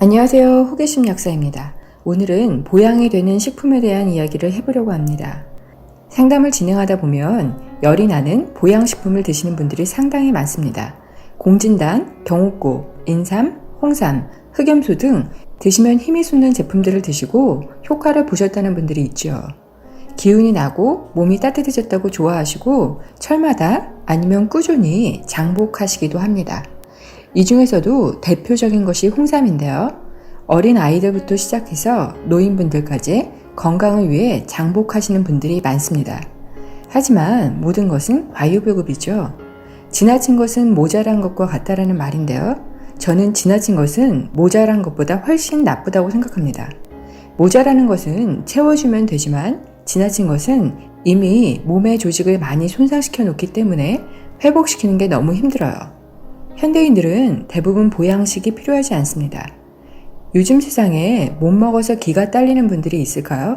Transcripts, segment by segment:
안녕하세요. 호기심 약사입니다. 오늘은 보양이 되는 식품에 대한 이야기를 해보려고 합니다. 상담을 진행하다 보면 열이 나는 보양식품을 드시는 분들이 상당히 많습니다. 공진단, 경옥고, 인삼, 홍삼, 흑염소 등 드시면 힘이 솟는 제품들을 드시고 효과를 보셨다는 분들이 있죠. 기운이 나고 몸이 따뜻해졌다고 좋아하시고 철마다 아니면 꾸준히 장복하시기도 합니다. 이 중에서도 대표적인 것이 홍삼인데요. 어린 아이들부터 시작해서 노인분들까지 건강을 위해 장복하시는 분들이 많습니다. 하지만 모든 것은 과유불급이죠. 지나친 것은 모자란 것과 같다라는 말인데요. 저는 지나친 것은 모자란 것보다 훨씬 나쁘다고 생각합니다. 모자라는 것은 채워주면 되지만 지나친 것은 이미 몸의 조직을 많이 손상시켜 놓기 때문에 회복시키는 게 너무 힘들어요. 현대인들은 대부분 보양식이 필요하지 않습니다. 요즘 세상에 못 먹어서 기가 딸리는 분들이 있을까요?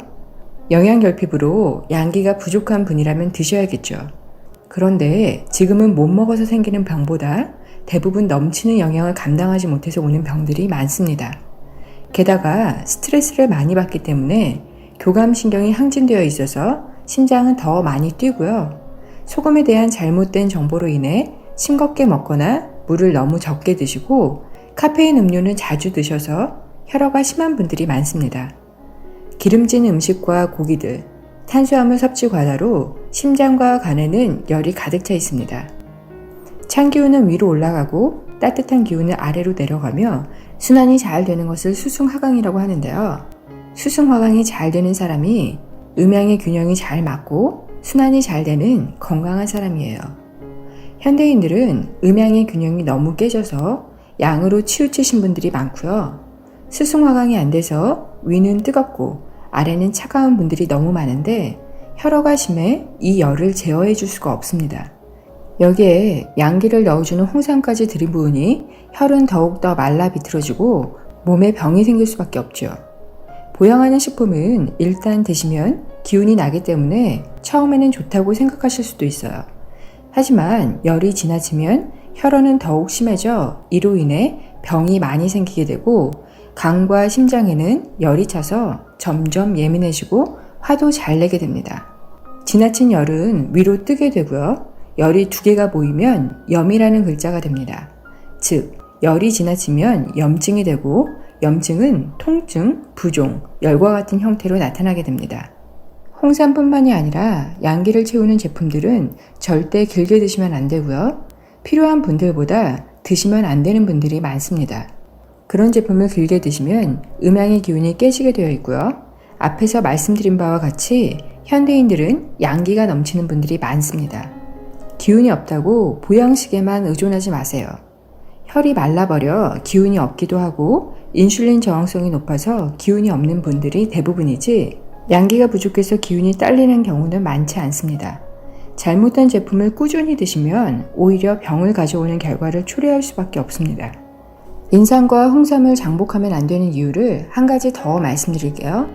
영양결핍으로 양기가 부족한 분이라면 드셔야겠죠. 그런데 지금은 못 먹어서 생기는 병보다 대부분 넘치는 영양을 감당하지 못해서 오는 병들이 많습니다. 게다가 스트레스를 많이 받기 때문에 교감신경이 항진되어 있어서 심장은 더 많이 뛰고요. 소금에 대한 잘못된 정보로 인해 싱겁게 먹거나 물을 너무 적게 드시고 카페인 음료는 자주 드셔서 혈어가 심한 분들이 많습니다. 기름진 음식과 고기들, 탄수화물 섭취 과다로 심장과 간에는 열이 가득 차 있습니다. 찬 기운은 위로 올라가고 따뜻한 기운은 아래로 내려가며 순환이 잘 되는 것을 수승화강이라고 하는데요. 수승화강이 잘 되는 사람이 음양의 균형이 잘 맞고 순환이 잘 되는 건강한 사람이에요. 현대인들은 음양의 균형이 너무 깨져서 양으로 치우치신 분들이 많고요. 수승화강이 안 돼서 위는 뜨겁고 아래는 차가운 분들이 너무 많은데 혈어가 심해 이 열을 제어해 줄 수가 없습니다. 여기에 양기를 넣어주는 홍삼까지 들이부으니 혈은 더욱더 말라 비틀어지고 몸에 병이 생길 수밖에 없죠. 보양하는 식품은 일단 드시면 기운이 나기 때문에 처음에는 좋다고 생각하실 수도 있어요. 하지만 열이 지나치면 혈어는 더욱 심해져 이로 인해 병이 많이 생기게 되고 간과 심장에는 열이 차서 점점 예민해지고 화도 잘 내게 됩니다. 지나친 열은 위로 뜨게 되고요. 열이 두 개가 모이면 염이라는 글자가 됩니다. 즉, 열이 지나치면 염증이 되고 염증은 통증, 부종, 열과 같은 형태로 나타나게 됩니다. 홍삼뿐만이 아니라 양기를 채우는 제품들은 절대 길게 드시면 안 되고요. 필요한 분들보다 드시면 안 되는 분들이 많습니다. 그런 제품을 길게 드시면 음양의 기운이 깨지게 되어 있고요. 앞에서 말씀드린 바와 같이 현대인들은 양기가 넘치는 분들이 많습니다. 기운이 없다고 보양식에만 의존하지 마세요. 혈이 말라버려 기운이 없기도 하고 인슐린 저항성이 높아서 기운이 없는 분들이 대부분이지 양기가 부족해서 기운이 딸리는 경우는 많지 않습니다. 잘못된 제품을 꾸준히 드시면 오히려 병을 가져오는 결과를 초래할 수밖에 없습니다. 인삼과 홍삼을 장복하면 안 되는 이유를 한 가지 더 말씀드릴게요.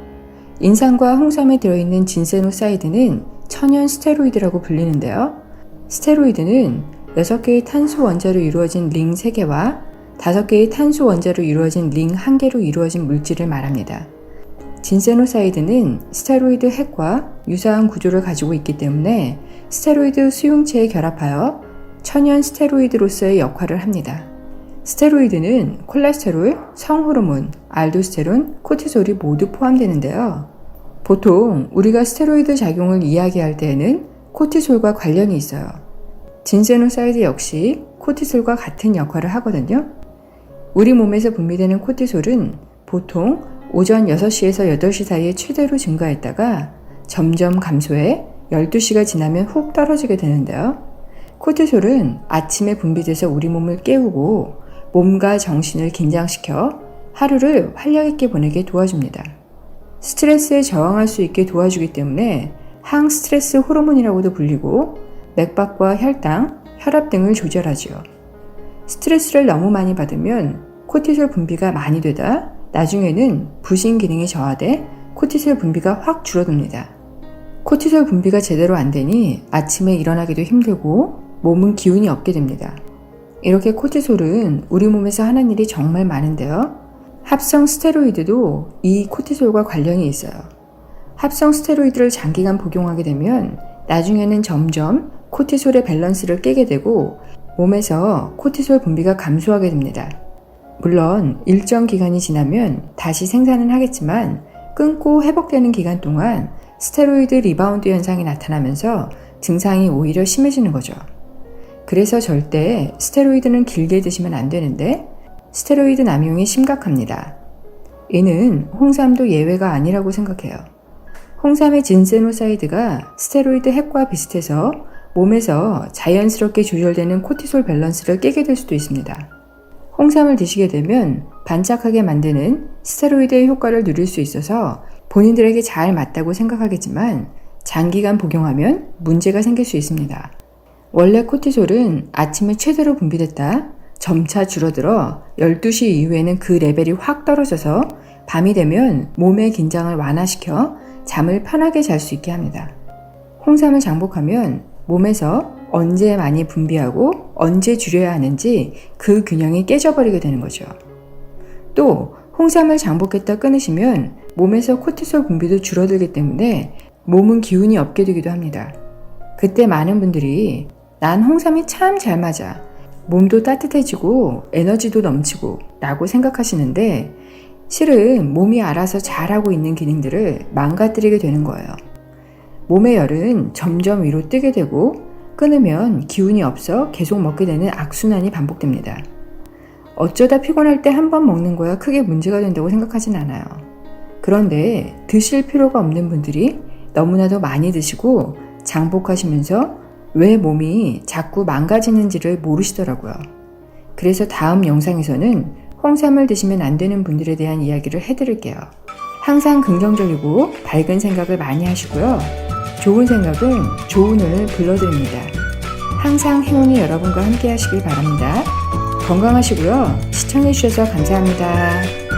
인삼과 홍삼에 들어있는 진세노사이드는 천연 스테로이드라고 불리는데요. 스테로이드는 6개의 탄소 원자로 이루어진 링 3개와 5개의 탄소 원자로 이루어진 링 1개로 이루어진 물질을 말합니다. 진세노사이드는 스테로이드 핵과 유사한 구조를 가지고 있기 때문에 스테로이드 수용체에 결합하여 천연 스테로이드로서의 역할을 합니다. 스테로이드는 콜레스테롤, 성호르몬, 알도스테론, 코티솔이 모두 포함되는데요. 보통 우리가 스테로이드 작용을 이야기할 때에는 코티솔과 관련이 있어요. 진세노사이드 역시 코티솔과 같은 역할을 하거든요. 우리 몸에서 분비되는 코티솔은 보통 오전 6시에서 8시 사이에 최대로 증가했다가 점점 감소해 12시가 지나면 훅 떨어지게 되는데요. 코티솔은 아침에 분비돼서 우리 몸을 깨우고 몸과 정신을 긴장시켜 하루를 활력 있게 보내게 도와줍니다. 스트레스에 저항할 수 있게 도와주기 때문에 항스트레스 호르몬이라고도 불리고 맥박과 혈당, 혈압 등을 조절하죠. 스트레스를 너무 많이 받으면 코티솔 분비가 많이 되다 나중에는 부신 기능이 저하돼 코티솔 분비가 확 줄어듭니다. 코티솔 분비가 제대로 안 되니 아침에 일어나기도 힘들고 몸은 기운이 없게 됩니다. 이렇게 코티솔은 우리 몸에서 하는 일이 정말 많은데요. 합성 스테로이드도 이 코티솔과 관련이 있어요. 합성 스테로이드를 장기간 복용하게 되면 나중에는 점점 코티솔의 밸런스를 깨게 되고 몸에서 코티솔 분비가 감소하게 됩니다. 물론 일정 기간이 지나면 다시 생산은 하겠지만 끊고 회복되는 기간 동안 스테로이드 리바운드 현상이 나타나면서 증상이 오히려 심해지는 거죠. 그래서 절대 스테로이드는 길게 드시면 안 되는데 스테로이드 남용이 심각합니다. 이는 홍삼도 예외가 아니라고 생각해요. 홍삼의 진세노사이드가 스테로이드 핵과 비슷해서 몸에서 자연스럽게 조절되는 코티솔 밸런스를 깨게 될 수도 있습니다. 홍삼을 드시게 되면 반짝하게 만드는 스테로이드의 효과를 누릴 수 있어서 본인들에게 잘 맞다고 생각하겠지만 장기간 복용하면 문제가 생길 수 있습니다. 원래 코티솔은 아침에 최대로 분비됐다 점차 줄어들어 12시 이후에는 그 레벨이 확 떨어져서 밤이 되면 몸의 긴장을 완화시켜 잠을 편하게 잘 수 있게 합니다. 홍삼을 장복하면 몸에서 언제 많이 분비하고 언제 줄여야 하는지 그 균형이 깨져버리게 되는 거죠. 또 홍삼을 장복했다 끊으시면 몸에서 코티솔 분비도 줄어들기 때문에 몸은 기운이 없게 되기도 합니다. 그때 많은 분들이 난 홍삼이 참 잘 맞아. 몸도 따뜻해지고 에너지도 넘치고 라고 생각하시는데 실은 몸이 알아서 잘하고 있는 기능들을 망가뜨리게 되는 거예요. 몸의 열은 점점 위로 뜨게 되고 끊으면 기운이 없어 계속 먹게 되는 악순환이 반복됩니다. 어쩌다 피곤할 때 한 번 먹는 거야 크게 문제가 된다고 생각하진 않아요. 그런데 드실 필요가 없는 분들이 너무나도 많이 드시고 장복하시면서 왜 몸이 자꾸 망가지는지를 모르시더라고요. 그래서 다음 영상에서는 홍삼을 드시면 안 되는 분들에 대한 이야기를 해드릴게요. 항상 긍정적이고 밝은 생각을 많이 하시고요. 좋은 생각은 좋은 운을 불러드립니다. 항상 행운이 여러분과 함께 하시길 바랍니다. 건강하시고요. 시청해주셔서 감사합니다.